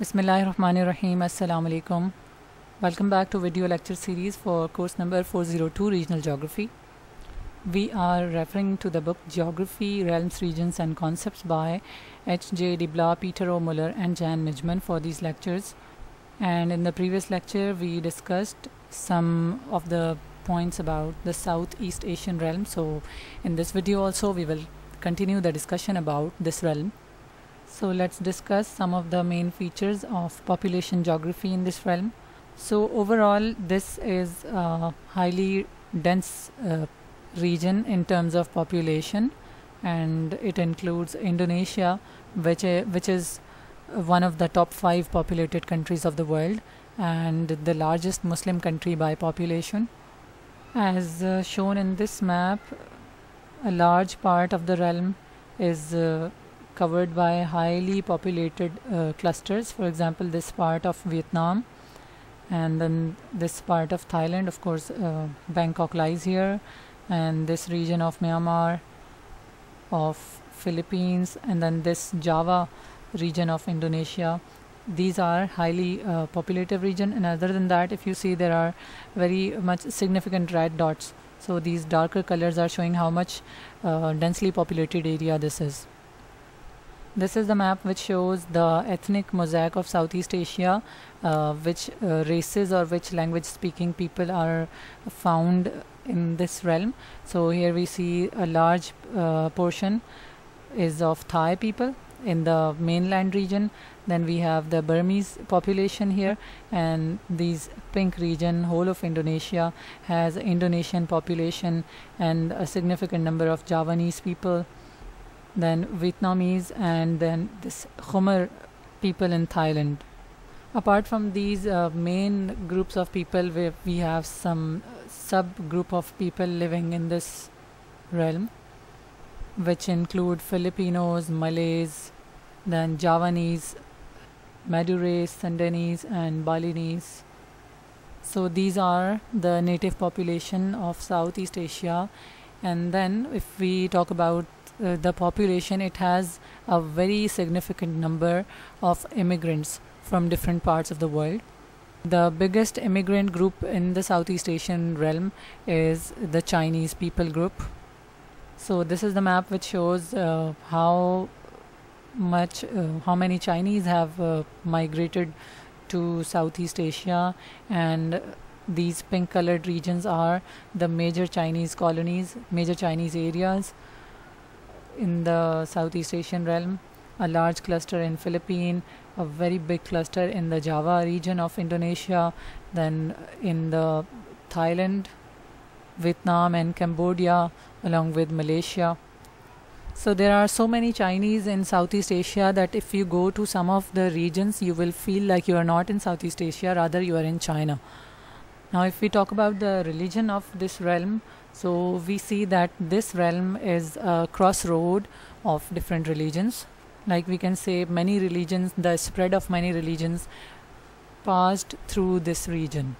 Bismillahirrahmanirrahim. Assalamu alaikum. Welcome back to video lecture series for course number 402 Regional Geography. We are referring to the book Geography, Realms, Regions and Concepts by H.J. Dibla, Peter O. Muller and Jan Midgman for these lectures. And in the previous lecture we discussed some of the points about the Southeast Asian realm. So in this video also we will continue the discussion about this realm. So let's discuss some of the main features of population geography in this realm. So overall this is a highly dense region in terms of population, and it includes Indonesia, which is one of the top 5 populated countries of the world and the largest Muslim country by population. As shown in this map, a large part of the realm is covered by highly populated clusters. For example, this part of Vietnam, and then this part of Thailand. Of course, Bangkok lies here, and this region of Myanmar, of Philippines, and then this Java region of Indonesia. These are highly populated region, and other than that, if you see, there are very much significant red dots. So these darker colors are showing how much densely populated area this is. This is the map which shows the ethnic mosaic of Southeast Asia, which races or which language speaking people are found in this realm. So here we see a large portion is of Thai people in the mainland region. Then we have the Burmese population here, and these pink region, whole of Indonesia, has Indonesian population and a significant number of Javanese people, then Vietnamese, and then this Khmer people in Thailand. Apart from these main groups of people, we have some subgroup of people living in this realm, which include Filipinos, Malays, then Javanese, Madurese, Sundanese and Balinese. So these are the native population of Southeast Asia. And then if we talk about the population, it has a very significant number of immigrants from different parts of the world. The biggest immigrant group in the Southeast Asian realm is the Chinese people group. So this is the map which shows how many Chinese have migrated to Southeast Asia, and these pink colored regions are the major Chinese colonies, major Chinese areas in the Southeast Asian realm. A large cluster in Philippines, a very big cluster in the Java region of Indonesia, then in the Thailand, Vietnam and Cambodia, along with Malaysia. So there are so many Chinese in Southeast Asia that if you go to some of the regions, you will feel like you are not in Southeast Asia, rather you are in China. Now if we talk about the religion of this realm, so we see that this realm is a crossroad of different religions. Like we can say, many religions, the spread of many religions passed through this region.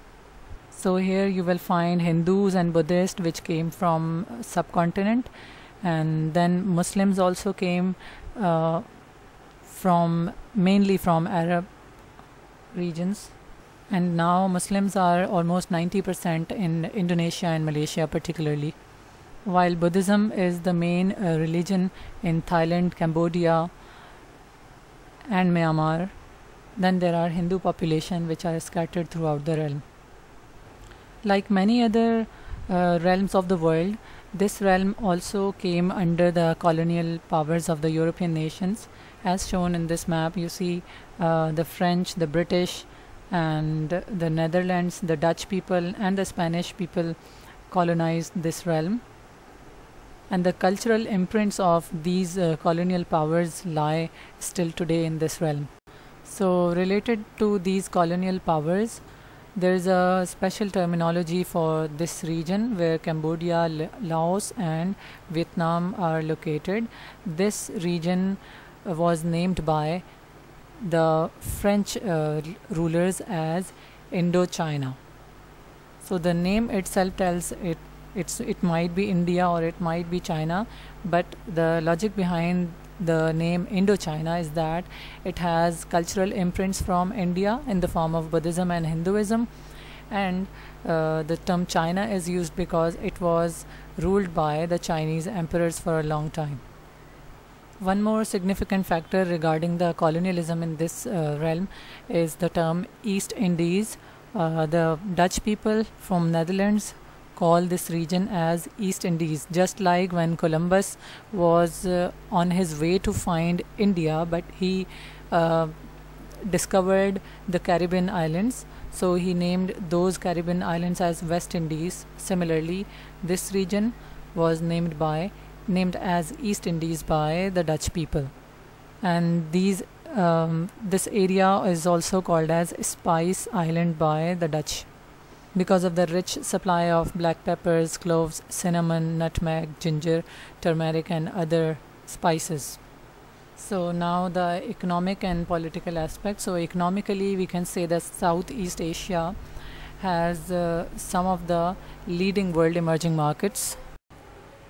So here you will find Hindus and Buddhists, which came from subcontinent, and then Muslims also came mainly from Arab regions. And now Muslims are almost 90% in Indonesia and Malaysia particularly, while Buddhism is the main religion in Thailand, Cambodia and Myanmar. Then there are Hindu population which are scattered throughout the realm. Like many other realms of the world, this realm also came under the colonial powers of the European nations. As shown in this map, you see the French, the British and the Netherlands, the Dutch people and the Spanish people colonized this realm, and the cultural imprints of these colonial powers lie still today in this realm. So related to these colonial powers, there is a special terminology for this region where Cambodia, Laos and Vietnam are located. This region was named by the French rulers as Indochina. So the name itself tells it might be India or it might be China, but the logic behind the name Indochina is that it has cultural imprints from India in the form of Buddhism and Hinduism, and the term China is used because it was ruled by the Chinese emperors for a long time. One more significant factor regarding the colonialism in this realm is the term East Indies. The Dutch people from Netherlands call this region as East Indies, just like when Columbus was on his way to find India, but he discovered the Caribbean islands, so he named those Caribbean islands as West Indies. Similarly, this region was named as East Indies by the Dutch people, and this area is also called as Spice Island by the Dutch because of the rich supply of black peppers, cloves, cinnamon, nutmeg, ginger, turmeric, and other spices. So now the economic and political aspect. So economically, we can say that Southeast Asia has some of the leading world emerging markets,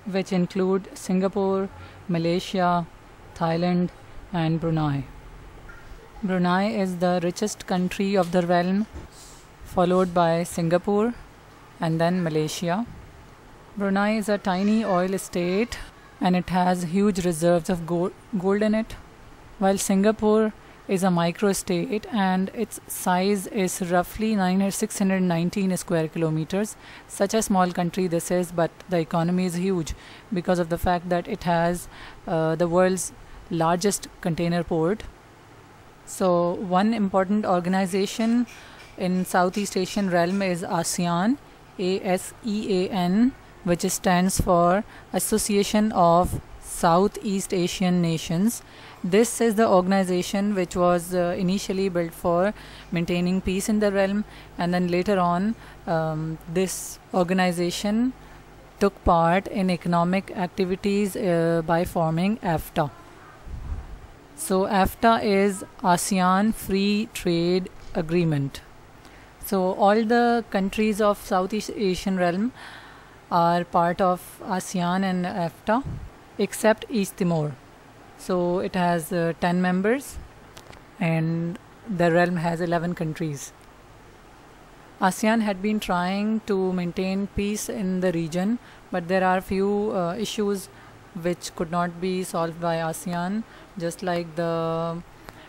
which include Singapore, Malaysia, Thailand, and Brunei. Brunei is the richest country of the realm, followed by Singapore and then Malaysia. Brunei is a tiny oil state and it has huge reserves of gold in it, while Singapore is a micro state and its size is roughly 619 square kilometers. Such a small country this is, but the economy is huge because of the fact that it has the world's largest container port. So one important organization in Southeast Asian realm is ASEAN, ASEAN, which stands for Association of Southeast Asian Nations. This is the organization which was initially built for maintaining peace in the realm, and then later on this organization took part in economic activities by forming AFTA. So AFTA is ASEAN Free Trade Agreement. So all the countries of Southeast Asian realm are part of ASEAN and AFTA except East Timor. So it has 10 members and the realm has 11 countries. ASEAN had been trying to maintain peace in the region, but there are few issues which could not be solved by ASEAN, just like the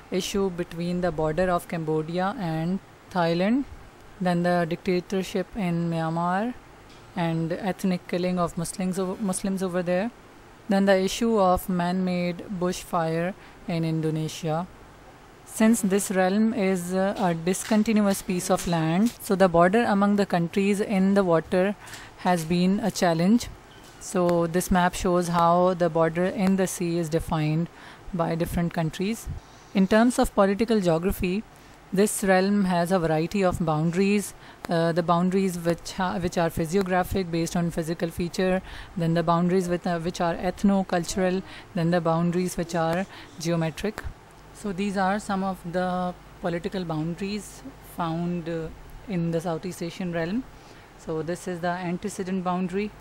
issue between the border of Cambodia and Thailand, then the dictatorship in Myanmar and ethnic killing of Muslims over there, then the issue of man-made bushfire in Indonesia. Since this realm is a discontinuous piece of land, so the border among the countries in the water has been a challenge. So this map shows how the border in the sea is defined by different countries. In terms of political geography, this realm has a variety of boundaries. The boundaries which are physiographic based on physical feature, then the boundaries which are ethno-cultural, then the boundaries which are geometric. So these are some of the political boundaries found in the Southeast Asian realm. So this is the antecedent boundary.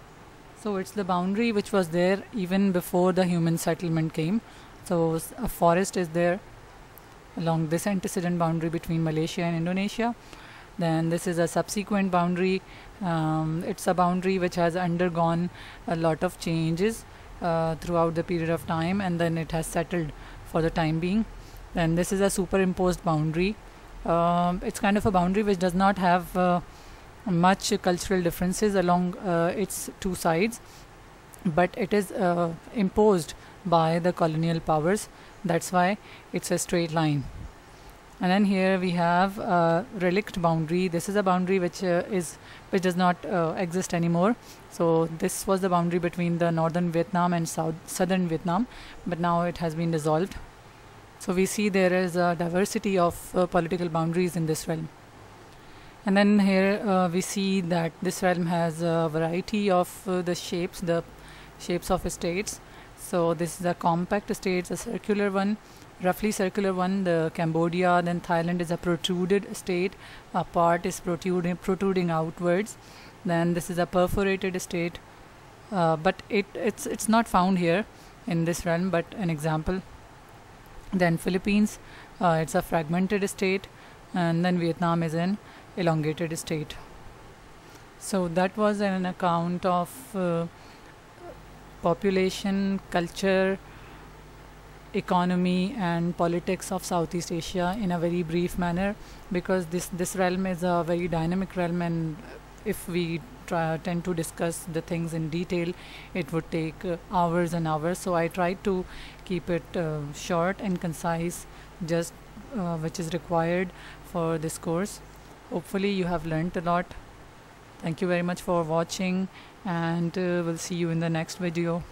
So it's the boundary which was there even before the human settlement came. So a forest is there along this antecedent boundary between Malaysia and Indonesia. Then this is a subsequent boundary. It's a boundary which has undergone a lot of changes throughout the period of time, and then it has settled for the time being. Then this is a superimposed boundary. It's kind of a boundary which does not have much cultural differences along its two sides, but it is imposed by the colonial powers. That's why it's a straight line. And then here we have a relict boundary. This is a boundary which does not exist anymore. So this was the boundary between the northern Vietnam and southern Vietnam, but now it has been dissolved. So we see there is a diversity of political boundaries in this realm. And then here we see that this realm has a variety of the shapes of states. So this is a compact state, a circular one, roughly circular one. The Cambodia, then Thailand is a protruded state. A part is protruding outwards. Then this is a perforated state, but it's not found here. in this realm, but an example. Then Philippines, it's a fragmented state, and then Vietnam is an elongated state. So that was an account of population, culture, economy and politics of Southeast Asia in a very brief manner, because this realm is a very dynamic realm, and if we tend to discuss the things in detail, it would take hours and hours. So I tried to keep it short and concise, just which is required for this course. Hopefully you have learned a lot. Thank you very much for watching, and we'll see you in the next video.